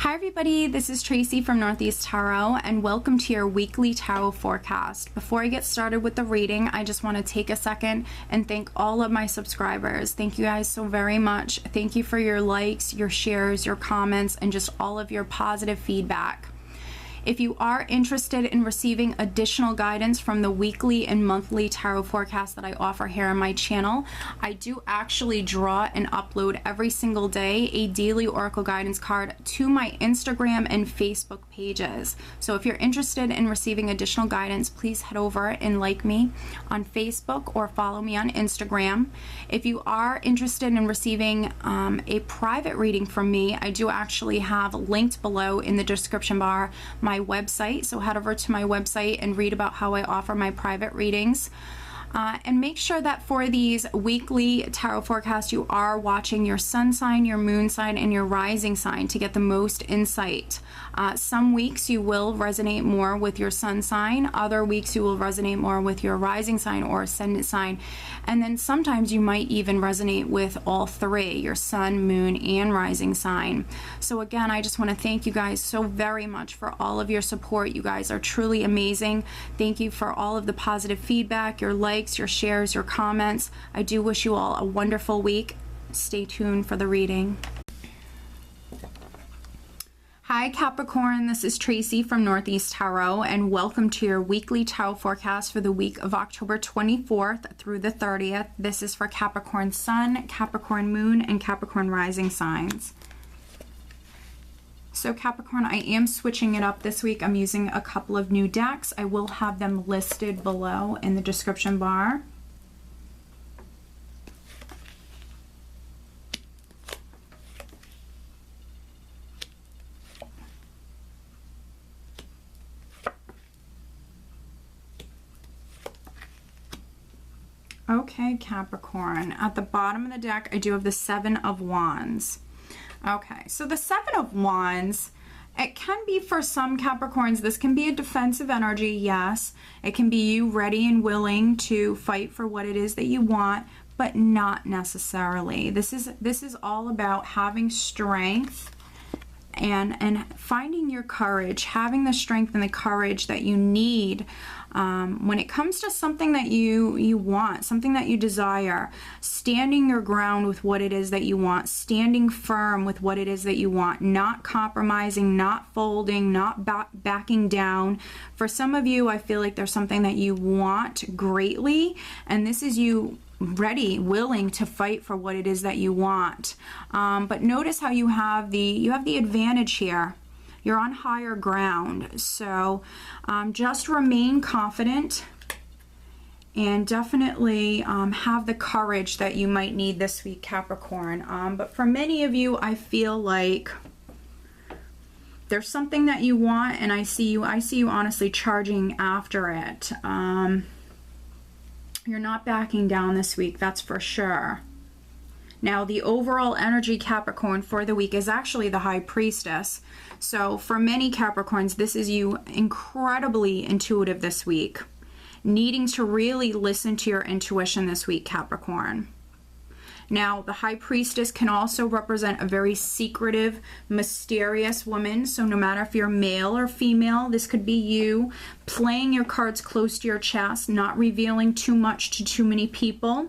Hi everybody, this is Tracy from Northeast Tarot and welcome to your weekly tarot forecast. Before I get started with the reading, I just want to take a second and thank all of my subscribers. Thank you guys so very much. Thank you for your likes, your shares, your comments, and just all of your positive feedback. If you are interested in receiving additional guidance from the weekly and monthly tarot forecast that I offer here on my channel, I do actually draw and upload every single day a daily oracle guidance card to my Instagram and Facebook pages. So if you're interested in receiving additional guidance, please head over and like me on Facebook or follow me on Instagram. If you are interested in receiving a private reading from me, I do actually have linked below in the description bar my website, so head over to my website and read about how I offer my private readings. And make sure that for these weekly tarot forecasts you are watching your sun sign, your moon sign, and your rising sign to get the most insight. Some weeks you will resonate more with your sun sign, other weeks you will resonate more with your rising sign or ascendant sign, and then sometimes you might even resonate with all three, your sun, moon, and rising sign. So again, I just want to thank you guys so very much for all of your support. You guys are truly amazing. Thank you for all of the positive feedback, your likes, your shares, your comments. I do wish you all a wonderful week. Stay tuned for the reading. Hi Capricorn, this is Tracy from Northeast Tarot and welcome to your weekly tarot forecast for the week of October 24th through the 30th. This is for Capricorn Sun, Capricorn Moon, and Capricorn Rising signs. So Capricorn, I am switching it up this week. I'm using a couple of new decks. I will have them listed below in the description bar. Okay, Capricorn. At the bottom of the deck, I do have the Seven of Wands. Okay, so the Seven of Wands, it can be for some Capricorns, this can be a defensive energy, yes. It can be you ready and willing to fight for what it is that you want, but not necessarily. This is all about having strength and finding your courage, having the strength and the courage that you need when it comes to something that you want, something that you desire, standing your ground with what it is that you want, standing firm with what it is that you want, not compromising, not folding, not backing down. For some of you, I feel like there's something that you want greatly, and this is you ready, willing to fight for what it is that you want. But notice how you have the advantage here. You're on higher ground, so just remain confident and definitely have the courage that you might need this week, Capricorn. But for many of you, I feel like there's something that you want, and I see you honestly charging after it. You're not backing down this week, that's for sure. Now, the overall energy, Capricorn, for the week is actually the High Priestess. So for many Capricorns, this is you incredibly intuitive this week, needing to really listen to your intuition this week, Capricorn. Now, the High Priestess can also represent a very secretive, mysterious woman. So no matter if you're male or female, this could be you playing your cards close to your chest, not revealing too much to too many people.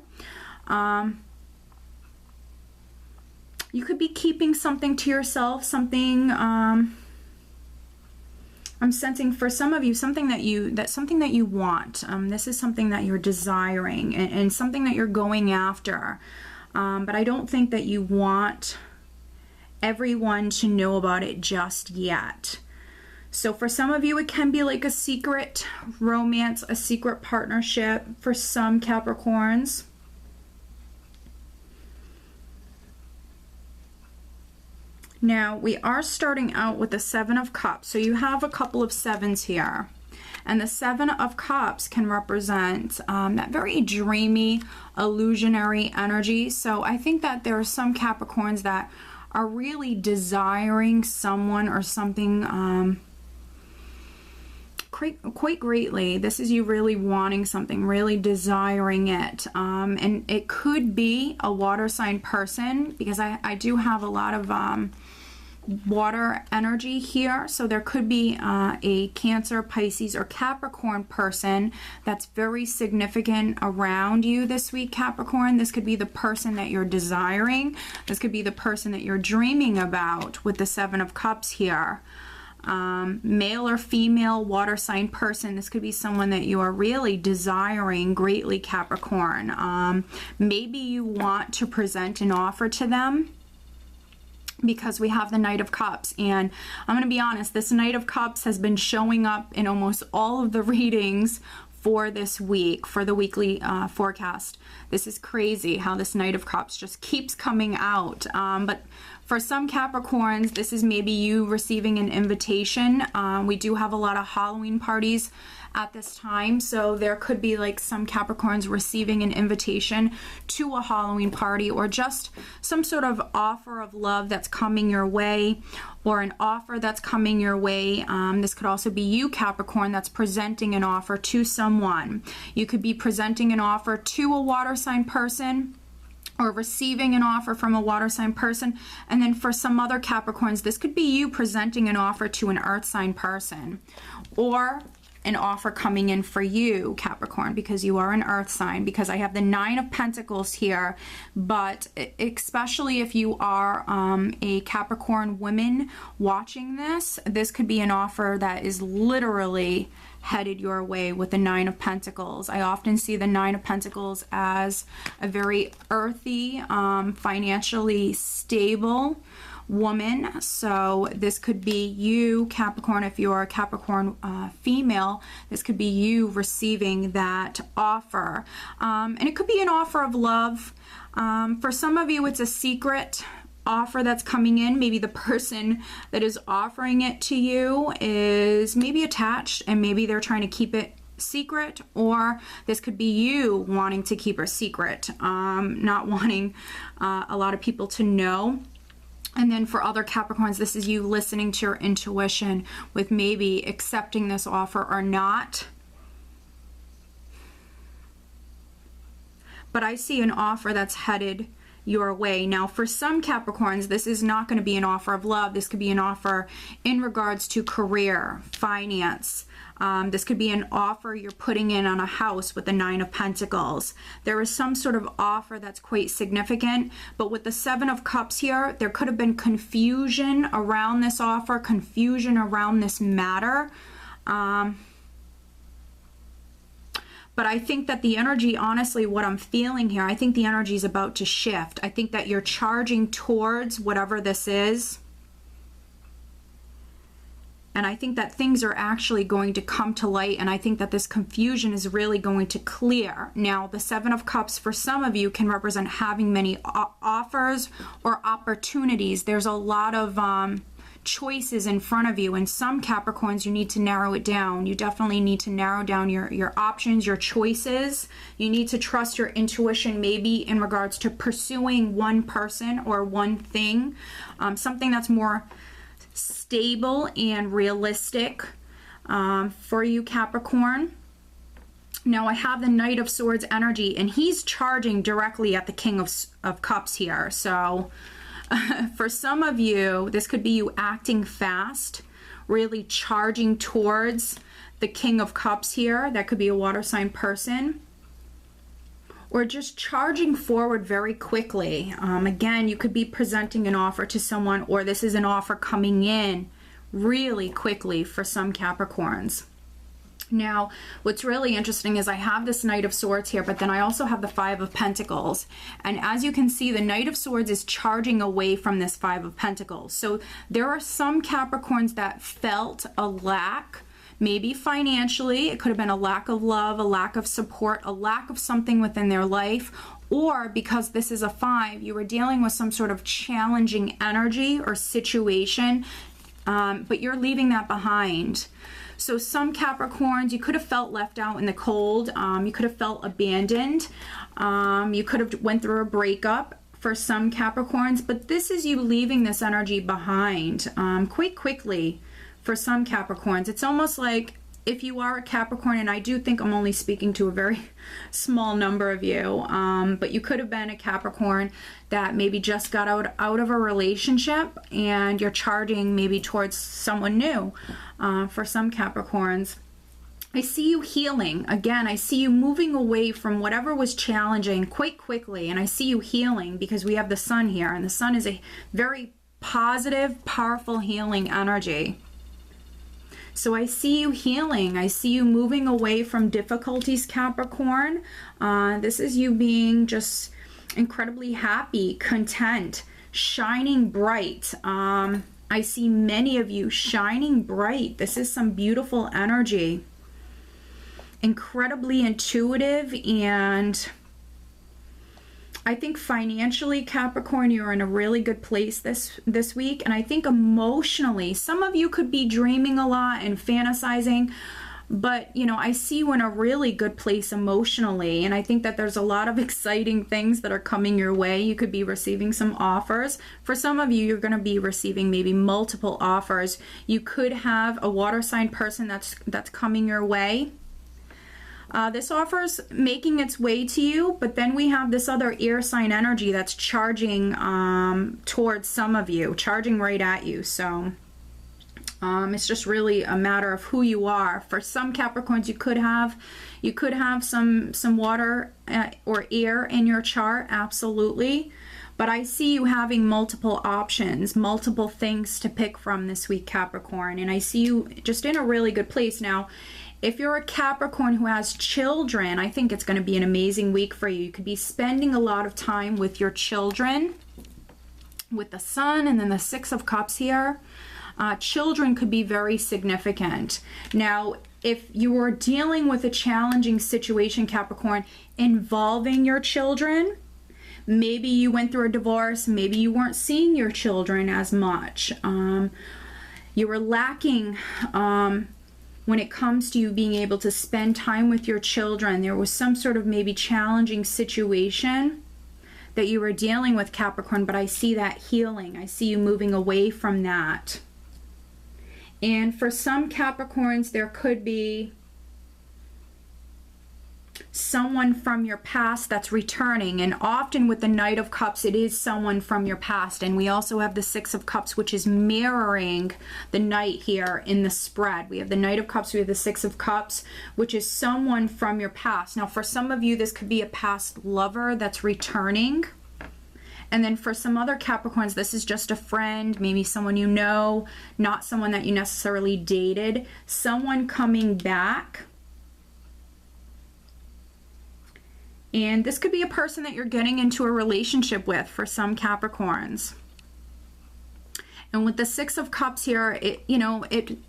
You could be keeping something to yourself, something, I'm sensing for some of you, something that you want. This is something that you're desiring and something that you're going after. But I don't think that you want everyone to know about it just yet. So for some of you, it can be like a secret romance, a secret partnership for some Capricorns. Now, we are starting out with the Seven of Cups. So you have a couple of sevens here. And the Seven of Cups can represent that very dreamy, illusionary energy. So I think that there are some Capricorns that are really desiring someone or something quite greatly. This is you really wanting something, really desiring it. And it could be a water sign person, because I do have a lot of water energy here. So there could be a Cancer, Pisces, or Capricorn person that's very significant around you this week, Capricorn. This could be the person that you're desiring. This could be the person that you're dreaming about with the Seven of Cups here. Male or female water sign person. This could be someone that you are really desiring greatly, Capricorn. Maybe you want to present an offer to them, because we have the Knight of Cups, and I'm going to be honest, this Knight of Cups has been showing up in almost all of the readings for this week, for the weekly forecast. This is crazy how this Knight of Cups just keeps coming out. But for some Capricorns, this is maybe you receiving an invitation. We do have a lot of Halloween parties at this time, so there could be like some Capricorns receiving an invitation to a Halloween party, or just some sort of offer of love that's coming your way, or an offer that's coming your way. This could also be you, Capricorn, that's presenting an offer to someone. You could be presenting an offer to a water sign person, or receiving an offer from a water sign person. And then for some other Capricorns, this could be you presenting an offer to an earth sign person, or an offer coming in for you, Capricorn, because you are an earth sign, because I have the Nine of Pentacles here. But especially if you are a Capricorn woman watching this, this could be an offer that is literally headed your way with the Nine of Pentacles. I often see the Nine of Pentacles as a very earthy, financially stable woman. So this could be you, Capricorn. If you're a Capricorn female, this could be you receiving that offer. And it could be an offer of love. For some of you, it's a secret offer that's coming in. Maybe the person that is offering it to you is maybe attached, and maybe they're trying to keep it secret, or this could be you wanting to keep a secret, not wanting a lot of people to know. And then for other Capricorns, this is you listening to your intuition with maybe accepting this offer or not. But I see an offer that's headed your way. Now, for some Capricorns, this is not going to be an offer of love. This could be an offer in regards to career, finance. This could be an offer you're putting in on a house with the Nine of Pentacles. There is some sort of offer that's quite significant, but with the Seven of Cups here, there could have been confusion around this offer, confusion around this matter. But I think that the energy, honestly, what I'm feeling here, I think the energy is about to shift. I think that you're charging towards whatever this is. And I think that things are actually going to come to light, and I think that this confusion is really going to clear. Now, the Seven of Cups for some of you can represent having many offers or opportunities. There's a lot of choices in front of you, and some Capricorns, you need to narrow it down. You definitely need to narrow down your options, your choices. You need to trust your intuition, maybe in regards to pursuing one person or one thing, something that's more stable and realistic for you, Capricorn. Now I have the Knight of Swords energy, and he's charging directly at the King of Cups here. So for some of you, this could be you acting fast, really charging towards the King of Cups here. That could be a water sign person. Or just charging forward very quickly. Again, you could be presenting an offer to someone, or this is an offer coming in really quickly for some Capricorns. Now, what's really interesting is I have this Knight of Swords here, but then I also have the Five of Pentacles. And as you can see, the Knight of Swords is charging away from this Five of Pentacles. So there are some Capricorns that felt a lack, maybe financially. It could have been a lack of love, a lack of support, a lack of something within their life. Or because this is a 5, you were dealing with some sort of challenging energy or situation, but you're leaving that behind. So some Capricorns, you could have felt left out in the cold. You could have felt abandoned. You could have went through a breakup for some Capricorns, but this is you leaving this energy behind quite quickly for some Capricorns. It's almost like if you are a Capricorn, and I do think I'm only speaking to a very small number of you, but you could have been a Capricorn that maybe just got out of a relationship and you're charging maybe towards someone new. For some Capricorns, I see you healing. Again, I see you moving away from whatever was challenging quite quickly, and I see you healing because we have the sun here, and the sun is a very positive, powerful healing energy. So I see you healing. I see you moving away from difficulties, Capricorn. This is you being just incredibly happy, content, shining bright. I see many of you shining bright. This is some beautiful energy. Incredibly intuitive, and I think financially, Capricorn, you're in a really good place this week. And I think emotionally, some of you could be dreaming a lot and fantasizing, but you know, I see you in a really good place emotionally. And I think that there's a lot of exciting things that are coming your way. You could be receiving some offers. For some of you, you're going to be receiving maybe multiple offers. You could have a water sign person that's coming your way. This offer's making its way to you, but then we have this other air sign energy that's charging towards some of you, charging right at you. So it's just really a matter of who you are. For some Capricorns, you could have some water or air in your chart, absolutely. But I see you having multiple options, multiple things to pick from this week, Capricorn. And I see you just in a really good place. Now, if you're a Capricorn who has children, I think it's going to be an amazing week for you. You could be spending a lot of time with your children, with the sun and then the Six of Cups here. Children could be very significant. Now, if you were dealing with a challenging situation, Capricorn, involving your children, maybe you went through a divorce, maybe you weren't seeing your children as much. You were lacking when it comes to you being able to spend time with your children. There was some sort of maybe challenging situation that you were dealing with, Capricorn, but I see that healing. I see you moving away from that. And for some Capricorns, there could be someone from your past that's returning, and often with the Knight of Cups, it is someone from your past. And we also have the Six of Cups, which is mirroring the Knight here in the spread. We have the Knight of Cups, we have the Six of Cups, which is someone from your past. Now, for some of you, this could be a past lover that's returning. And then for some other Capricorns, this is just a friend, maybe someone you know, not someone that you necessarily dated, someone coming back. And this could be a person that you're getting into a relationship with for some Capricorns. And with the Six of Cups here,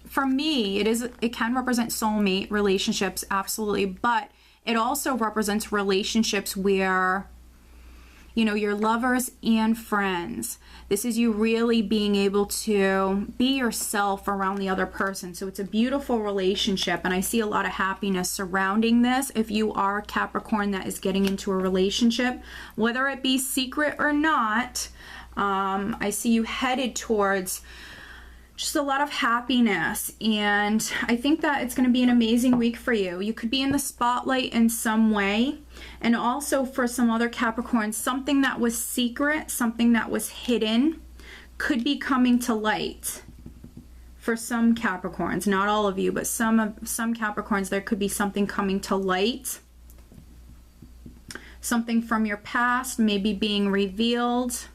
for me, it can represent soulmate relationships, absolutely, but it also represents relationships where you're lovers and friends. This is you really being able to be yourself around the other person. So it's a beautiful relationship, and I see a lot of happiness surrounding this. If you are a Capricorn that is getting into a relationship, whether it be secret or not, I see you headed towards just a lot of happiness, and I think that it's going to be an amazing week for you. You could be in the spotlight in some way, and also for some other Capricorns, something that was secret, something that was hidden, could be coming to light. For some Capricorns, not all of you, but some Capricorns, there could be something coming to light. Something from your past maybe being revealed.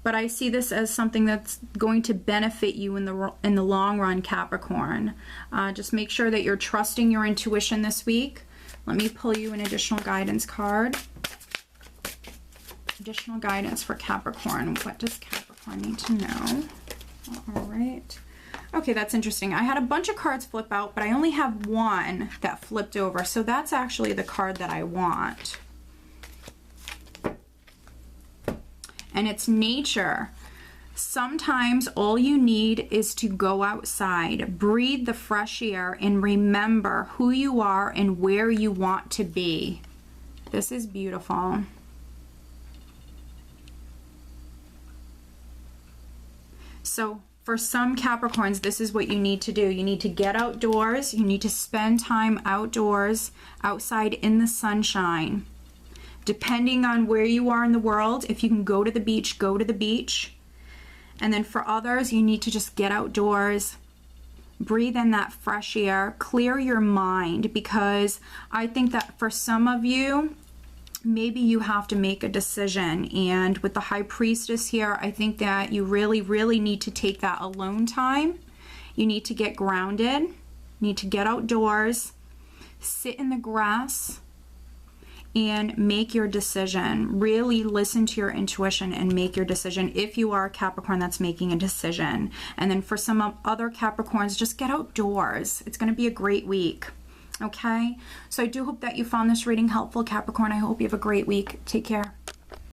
But I see this as something that's going to benefit you in the long run, Capricorn. Just make sure that you're trusting your intuition this week. Let me pull you an additional guidance card. Additional guidance for Capricorn. What does Capricorn need to know? All right. Okay, that's interesting. I had a bunch of cards flip out, but I only have one that flipped over. So that's actually the card that I want. And it's nature. Sometimes all you need is to go outside, breathe the fresh air, and remember who you are and where you want to be. This is beautiful. So for some Capricorns, this is what you need to do. You need to get outdoors. You need to spend time outdoors, outside in the sunshine. Depending on where you are in the world, if you can go to the beach, go to the beach. And then for others, you need to just get outdoors, breathe in that fresh air, clear your mind, because I think that for some of you, maybe you have to make a decision. And with the High Priestess here, I think that you really, really need to take that alone time. You need to get grounded, need to get outdoors, sit in the grass, and make your decision. Really listen to your intuition and make your decision if you are a Capricorn that's making a decision. And then for some other Capricorns, just get outdoors. It's going to be a great week. Okay, so I do hope that you found this reading helpful, Capricorn. I hope you have a great week. Take care.